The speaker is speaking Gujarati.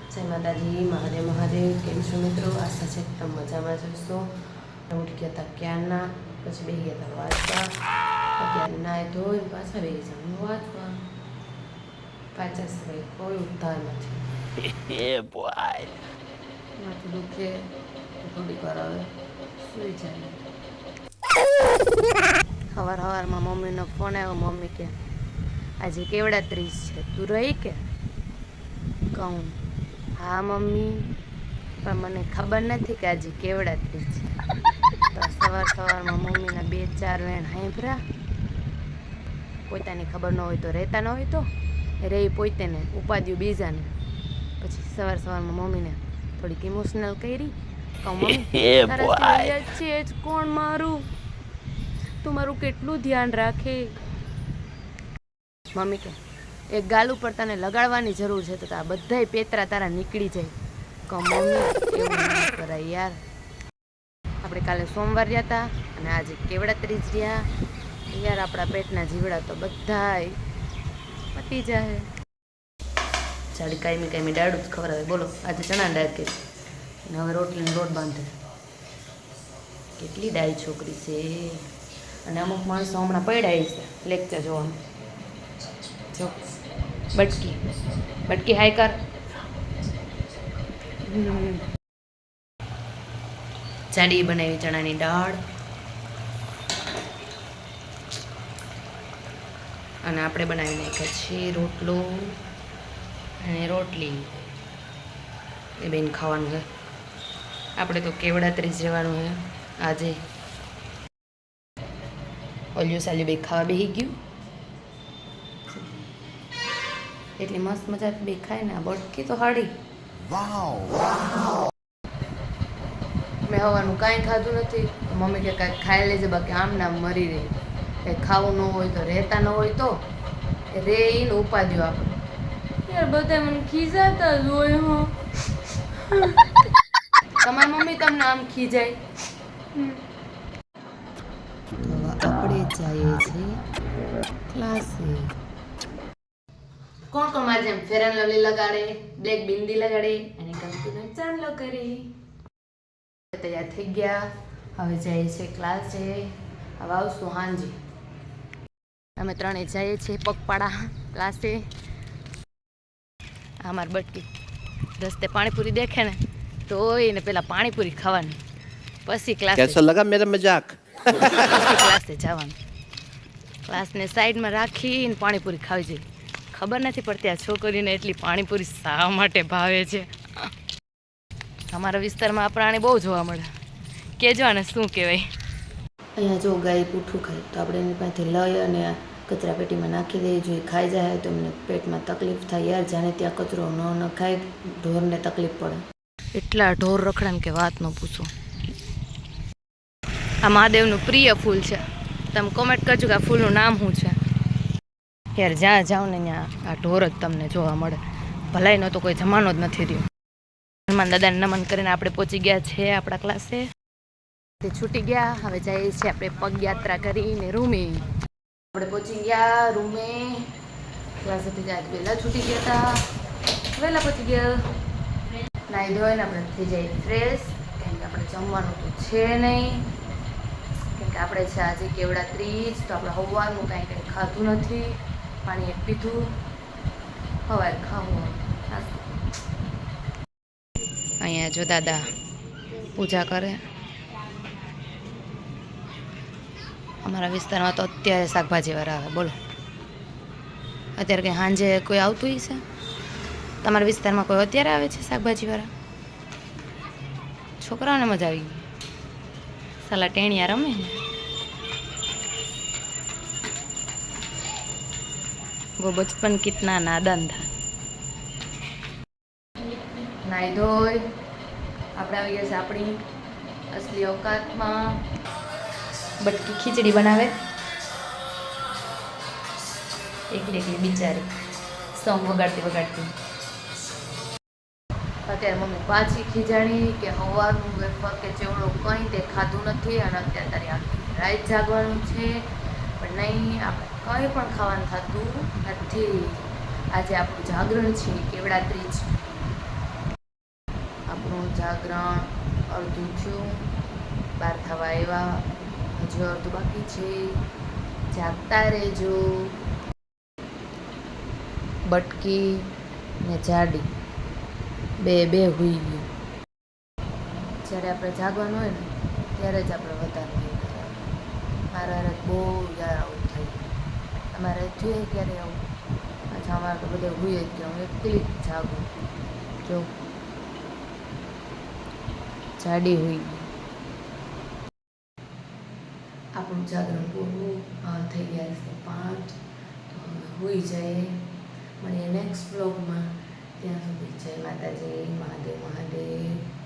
જય માતાજી, મહાદેવ મહાદેવ. કેમ છો મિત્રો? આશા છે કે તમે મજામાં જશો. ઉઠી ગયા હતા ક્યારના, પછી બેસી ગયા હતા વાંચવા. અત્યારે નાય ધોઈ પાછા બેસી જાઉં વાંચવા. પાછા સિવાય કોઈ ઉદ્ધાર નથી. માથું દુખે તો થોડીક વાર હવે સુઈ જાય. સવારમાં મમ્મીનો ફોન આવ્યો. મમ્મી કે આજે કેવડા 30 છે, તું રહી કે? કહું હા મમ્મી, પણ મને ખબર નથી કે આજે કેવડા 30 છે. તો સવારમાં મમ્મીના 2-4 વેણ હાંભળ્યા. પોતાની ખબર ન હોય તો રહેતા ન હોય તો રે પોતે ને ઉપાડ્યું બીજાને. પછી સવારમાં મમ્મીને થોડીક ઇમોશનલ કરી. કહું મમ્મી તારા સિવાય છે જ કોણ મારું? તું મારું કેટલું ધ્યાન રાખે? મમ્મી કે એક ગાલ ઉપર તને લગાડવાની જરૂર છે તો આ બધાય પેતરા તારા નીકળી જાય. કહું મમ્મી એવું ના કરાય યાર. આપણે કાલે સોમવાર રહ્યા હતા અને આજે કેવડા 30 રહ્યા યાર. આપણા પેટના જીવડા તો બધાય પતી જાય. જાડી કાયમી દાળું જ ખવડાવે. બોલો આજે ચણા દાળ કે અને હવે રોટલીનો લોટ બાંધે. કેટલી ડાય છોકરી છે. અને અમુક માણસો હમણાં પડ્યા છે લેક્ચર જોવાનું. જો બટકી હાય કર. જાડી બનાવી ચણાની દાળ અને આપણે બનાવી નાખ્યા છીએ રોટલો અને રોટલી. એ બેન ખાવાનું છે. આપણે તો કેવડા 30 રહેવાનું છે આજે. ઓલિયો સાલી બે ખાવા બેસી ગયું. એટલી મસ્ત મજા બે ખાય ને. બટકી તો હાડી. મેં હવાનું કાંઈ ખાધું નથી. મમ્મી કે કાંઈક ખાઈ લેજે બાકી આમ નામ મરી રહી. કંઈ ખાવું ન હોય તો રહેતા ન હોય તો રે ને ઉપાડ્યો આપણે. યાર બધા મને ખીજાતા જ હોય. હો તમારી મમ્મી તમને આમ ખીજાય? આપણે જઈએ છીએ ક્લાસે. કોણ મારે જેમ ફેર એન્ડ લવલી લગાડે, બ્લેક બિંદી લગાડે અને કંકુનો ચાંદલો કરે. તૈયાર થઈ ગયા. હવે જઈએ છીએ ક્લાસે. હવે આવશું હાંજી. અમે ત્રણે જઈએ છીએ પગપાળા ક્લાસે. અમારી બટકી રસ્તે પાણીપુરી દેખે ને તો એને પેલા પાણીપુરી ખાવાની, પછી ક્લાસે. કેસો લગા મેરા મજાક? પછી ક્લાસે જવાનું. ક્લાસને સાઈડમાં રાખીને પાણીપુરી ખાવી જોઈએ. ખબર નથી પડતી આ છોકરીને એટલી પાણીપુરી શા માટે ભાવે છે. અમારા વિસ્તારમાં આ પ્રાણી બહુ જોવા મળે. કહેજો આને શું કહેવાય. અહીંયા જો ગાય પૂઠું ખાય તો આપણે એની પાસેથી લઈ અને કચરા પેટીમાં નાખી દઈએ. જો એ ખાઈ જાય તો એમને પેટમાં તકલીફ થાય. યાર જાણે ત્યાં કચરો ન ખાય, ઢોરને તકલીફ પડે. એટલા ઢોર રખડાને કે વાત ન પૂછો. આ મહાદેવનું પ્રિય ફૂલ છે. તમે કોમેન્ટ કરજો કે આ ફૂલનું નામ શું છે. યાર જ્યાં જાઓ ને ત્યાં આ ઢોર જ તમને જોવા મળે. ભલાઈનો તો કોઈ જમાનો જ નથી રહ્યો. હનુમાન દાદાને નમન કરીને આપણે પહોંચી ગયા છે આપણા ક્લાસે. છૂટી ગયા. હવે જઈએ છીએ આપણે પગયાત્રા કરીને રૂમે. આપણે પહોંચી ગયા રૂમે. ક્લાસેથી જાય વહેલા છૂટી ગયા હતા. વહેલા પહોંચી ગયા. નાહી ધોઈને આપણે થઈ જાય ફ્રેશ. કેમ કે આપણે જમવાનું તો છે નહીં. કેમ કે આપણે છે આજે કેવડા 30 તો આપણે સવારનું કાંઈ ખાધું નથી. પાણી એક પીધું. સવારે ખાવું. અહીંયા જો દાદા પૂજા કરે. અમારા વિસ્તારમાં તો અત્યારે શાકભાજીવાળા આવે. બોલો અત્યારે કંઈ સાંજે કોઈ આવતું છે? તમારા વિસ્તારમાં કોઈ અત્યારે આવે છે શાકભાજીવાળા? છોકરાઓને મજા આવી ગઈ. સાલા ટેણિયા રમે ને. वो बचपन कितना नादान था. નાઈ ધોઈ આપણે આવી ગયા છે આપણી અસલી અવકાતમાં. બટકી ખીચડી બનાવે એકલી બિચારી સોંગ વગાડતી. અત્યારે મમ્મી પાછી ખીજાણી કે સવારનું વેફર કે ચેવડો કંઈ તે ખાધું નથી અને અત્યારે તારી આખી રાત જાગવાનું છે. પણ નહીં, આપણે કંઈ પણ ખાવાનું થતું નથી. આજે આપણું જાગરણ છે કેવડા 30. આપણું જાગરણ અડધું થયું, 12 થવા આવ્યા, હજુ અડધું બાકી છે. જાગતા રહેજો. બટકી ને જાડી બે હુઈ ગયું. જ્યારે આપણે જાગવાનું હોય ને ત્યારે જ આપણે વધારે નહીં કરવાનું. મારા બહુ યાર આવું થાય. તમારે જોઈએ ક્યારે આવું? અચ્છા, અમારે તો બધા હુઈ જ ગયા, હું એકલી જ જાગું. જો જાડી હુઈ ગઈ. આપણું જાગરણ પૂરું થઈ ગયા છે 5. તો હવે હુઈ જાય. મળીએ નેક્સ્ટ વ્લોગમાં. ત્યાં સુધી જય માતાજી. મહાદેવ મહાદેવ.